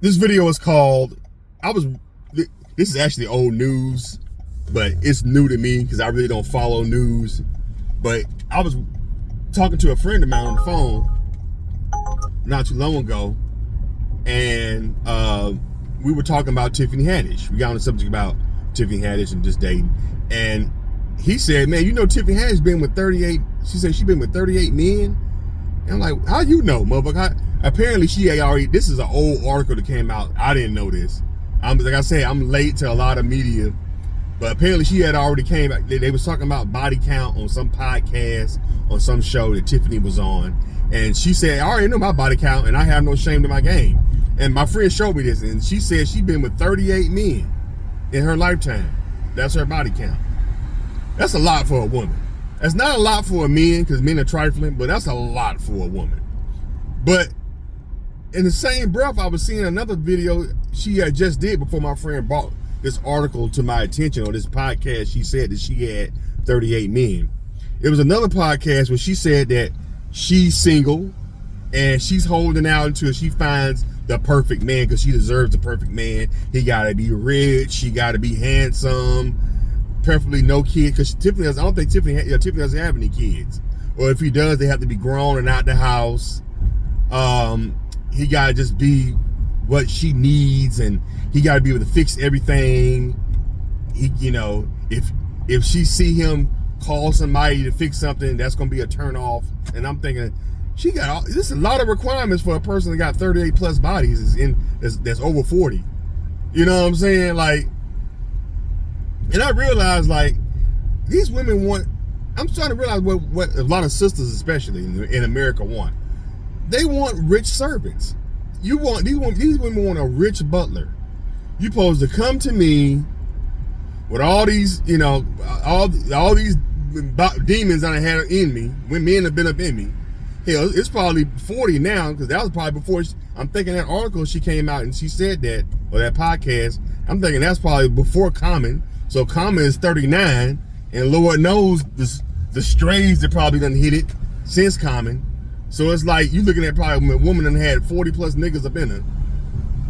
This video is called, this is actually old news, but it's new to me because I really don't follow news. But I was talking to a friend of mine on the phone not too long ago, and we were talking about Tiffany Haddish. We got on the subject about Tiffany Haddish and just dating. And he said, man, you know Tiffany Haddish been with 38, she said she been with 38 men. And I'm like, how you know, motherfucker? Apparently she had already, this is an old article that came out. I didn't know this. Like I said, I'm late to a lot of media, but apparently she had already came back. They was talking about body count on some podcast, on some show that Tiffany was on. And she said, I already know my body count and I have no shame to my game. And my friend showed me this, and she said she been with 38 men in her lifetime. That's her body count. That's a lot for a woman. That's not a lot for a man, because men are trifling, but that's a lot for a woman. But in the same breath, I was seeing another video she had just did before my friend brought this article to my attention, or this podcast. She said that she had 38 men. It was another podcast where she said that she's single and she's holding out until she finds the perfect man, because she deserves the perfect man. He gotta be rich, he gotta be handsome, preferably no kids, because Tiffany doesn't, I don't think Tiffany doesn't have any kids. Or if he does, they have to be grown and out the house. He gotta just be what she needs, and he gotta be able to fix everything. He, you know, if she see him call somebody to fix something, that's gonna be a turn off. And I'm thinking, she got this is a lot of requirements for a person that got 38 plus bodies that's over 40. You know what I'm saying? Like, and I realized, like, these women want, I'm starting to realize what a lot of sisters, especially in America, want. They want rich servants. These women want a rich butler. You supposed to come to me with all these, you know, all these demons that I had in me, when men have been up in me. Hell, it's probably 40 now, because that was probably before I'm thinking that article she came out and she said that, or that podcast, I'm thinking that's probably before Common. So Common is 39, and Lord knows the strays that probably done hit it since Common. So it's like you looking at probably a woman that had 40 plus niggas up in her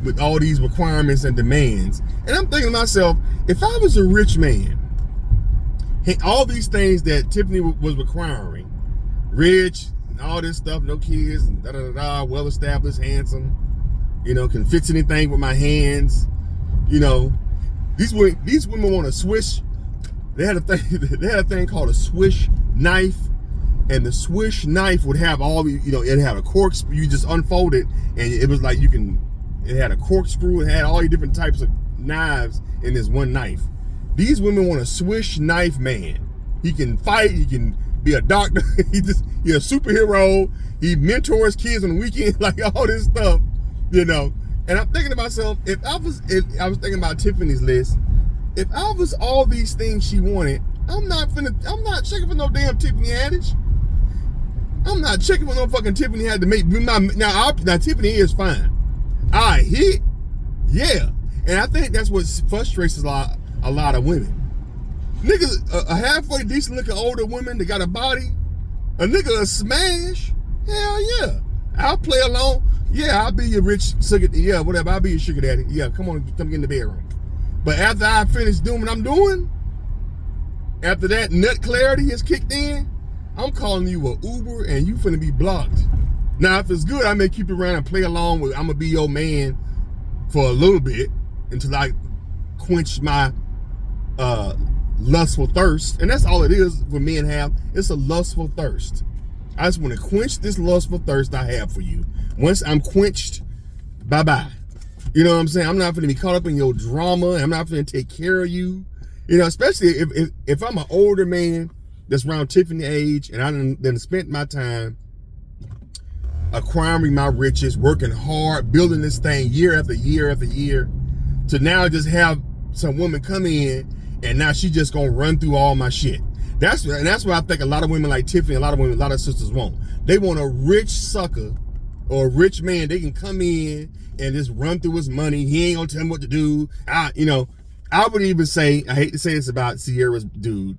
with all these requirements and demands. And I'm thinking to myself, if I was a rich man, all these things that Tiffany was requiring, rich, and all this stuff, no kids, and well established, handsome, you know, can fix anything with my hands, you know. These women want a swish. They had a thing called a swish knife, and the swish knife would have all the, you know, it had a corkscrew. You just unfold it, and it was like it had a corkscrew. It had all these different types of knives in this one knife. These women want a swish knife man. He can fight. He can be a doctor. He's a superhero. He mentors kids on the weekend, like all this stuff, you know. And I'm thinking to myself, if I was thinking about Tiffany's list, if I was all these things she wanted, I'm not checking for no damn Tiffany Haddish. I'm not checking for no fucking Tiffany Haddish to make now Tiffany is fine. I hit, yeah. And I think that's what frustrates a lot of women. Niggas, a halfway decent looking older woman that got a body, a nigga a smash, hell yeah. I'll play along. Yeah, I'll be your rich sugar, yeah, whatever. I'll be your sugar daddy. Yeah, come get in the bedroom. But after I finish doing what I'm doing, after that nut clarity has kicked in, I'm calling you a Uber and you finna be blocked. Now, if it's good, I may keep you around and play along with, I'm gonna be your man for a little bit until I quench my lustful thirst. And that's all it is what men have. It's a lustful thirst. I just want to quench this lustful thirst I have for you. Once I'm quenched, bye-bye. You know what I'm saying? I'm not going to be caught up in your drama. I'm not going to take care of you. You know, especially if I'm an older man that's around Tiffany age, and I done spent my time acquiring my riches, working hard, building this thing year after year after year, to now just have some woman come in and now she just gonna run through all my shit. That's what I think a lot of women like Tiffany, a lot of sisters want. They want a rich sucker or a rich man. They can come in and just run through his money. He ain't gonna tell them what to do. You know, I would even say, I hate to say this about Sierra's dude,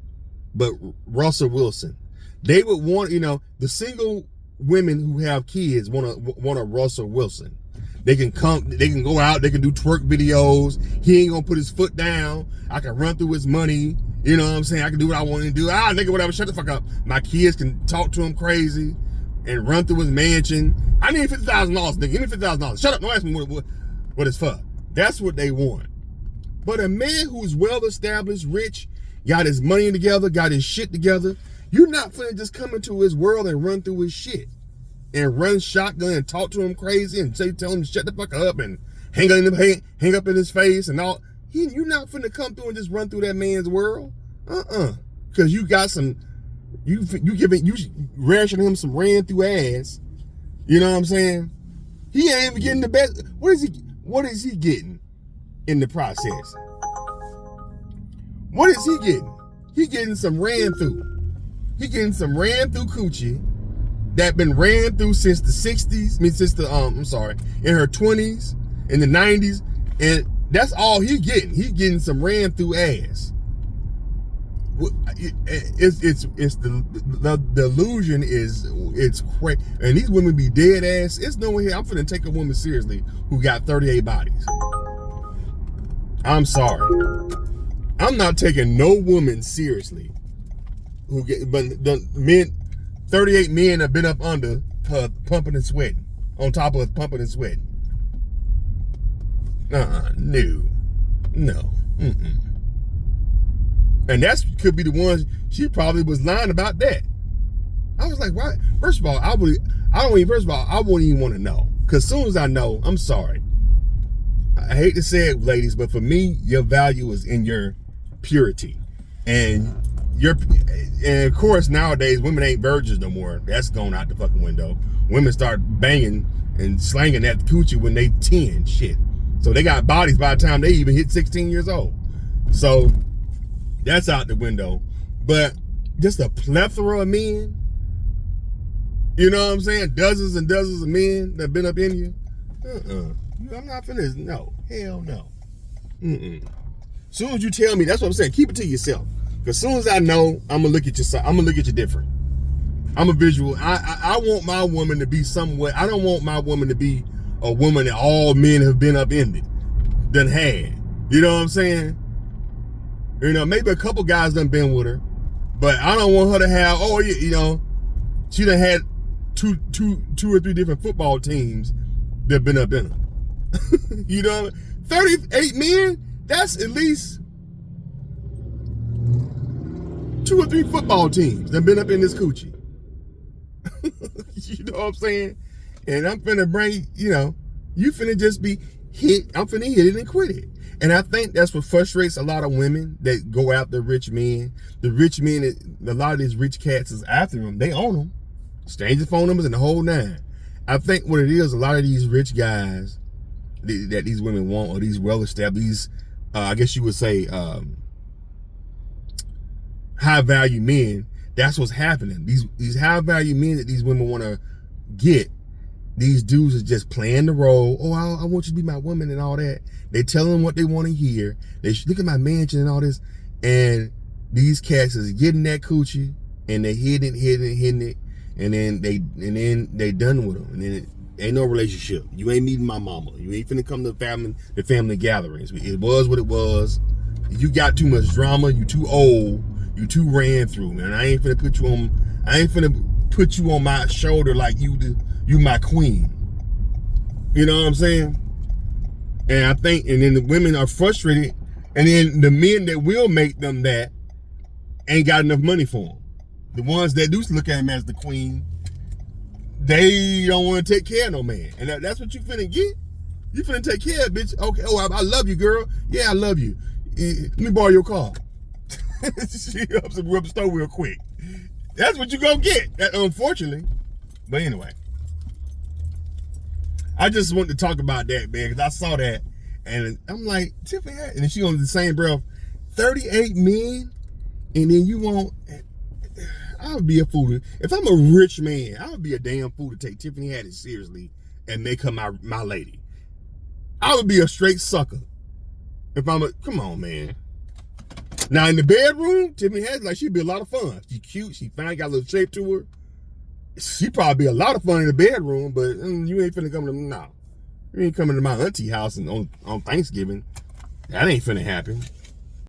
but Russell Wilson. They would want, you know, the single women who have kids want a Russell Wilson. They can go out, they can do twerk videos. He ain't gonna put his foot down. I can run through his money. You know what I'm saying? I can do what I want to do. Nigga, whatever, shut the fuck up. My kids can talk to him crazy and run through his mansion. I need $50,000, nigga. Give me $50,000. Shut up, don't ask me what it's for. That's what they want. But a man who's well-established, rich, got his money together, got his shit together, you're not finna just come into his world and run through his shit. And run shotgun and talk to him crazy and tell him to shut the fuck up and hang up in his face and all. You're not finna come through and just run through that man's world. Cause you got some, you ration him some ran through ass. You know what I'm saying? He ain't even getting the best. What is he getting in the process? What is he getting? He getting some ran through. He getting some ran through coochie that been ran through since the 60s. In her 20s, in the 90s, and that's all he getting. He getting some ran through ass. It's the illusion is it's crazy, and these women be dead ass. It's no way I'm finna take a woman seriously who got 38 bodies. I'm sorry, I'm not taking no woman seriously who get, but the men, 38 men have been up under her pumping and sweating, on top of pumping and sweating. No. And that could be the ones she probably was lying about that. I was like, why? First of all, I wouldn't even want to know. Because as soon as I know, I'm sorry. I hate to say it, ladies, but for me, your value is in your purity. And of course, nowadays, women ain't virgins no more. That's gone out the fucking window. Women start banging and slanging that coochie when they 10, shit. So they got bodies by the time they even hit 16 years old. So that's out the window. But just a plethora of men, you know what I'm saying? Dozens and dozens of men that have been up in you. I'm not finna, no. Hell no. Soon as you tell me, that's what I'm saying, keep it to yourself. Because soon as I know, I'm gonna look at you different. I'm a visual. I want my woman to be somewhat, I don't want my woman to be a woman that all men have been up in it, done had. You know what I'm saying? You know, maybe a couple guys done been with her, but I don't want her to have, she done had two or three different football teams that been up in her. You know, 38 men, that's at least 2 or 3 football teams that been up in this coochie. You know what I'm saying? And I'm finna bring, you finna just be hit. I'm finna hit it and quit it. And I think that's what frustrates a lot of women that go after rich men. The rich men, a lot of these rich cats is after them. They own them. Exchange the phone numbers and the whole nine. I think what it is, a lot of these rich guys that these women want, or these well-established, I guess you would say, high-value men, that's what's happening. These high-value men that these women want to get, these dudes are just playing the role. Oh, I want you to be my woman and all that. They tell them what they want to hear. They look at my mansion and all this. And these cats is getting that coochie, and they hitting it, and then they done with them. And then it ain't no relationship. You ain't meeting my mama. You ain't finna come to the family gatherings. It was what it was. You got too much drama. You too old. You too ran through, man. I ain't finna put you on my shoulder like you my queen. You know what I'm saying? And I think, and then the women are frustrated, and then the men that will make them that ain't got enough money for them. The ones that do look at him as the queen, they don't want to take care of no man. And that's what you finna get? You finna take care of, bitch. Okay, I love you, girl. Yeah, I love you. Let me borrow your car. She ups and rub the stove real quick. That's what you gonna get, unfortunately. But anyway, I just wanted to talk about that, man, because I saw that, and I'm like, Tiffany, and then she on the same breath, 38 men, and then you want, I would be a fool. If I'm a rich man, I would be a damn fool to take Tiffany Haddish seriously and make her my lady. I would be a straight sucker. If come on, man. Now in the bedroom, Tiffany Haddish, like, she'd be a lot of fun. She cute, she fine, got a little shape to her. She'd probably be a lot of fun in the bedroom, but you ain't finna come to me now. You ain't coming to my auntie house and on Thanksgiving. That ain't finna happen.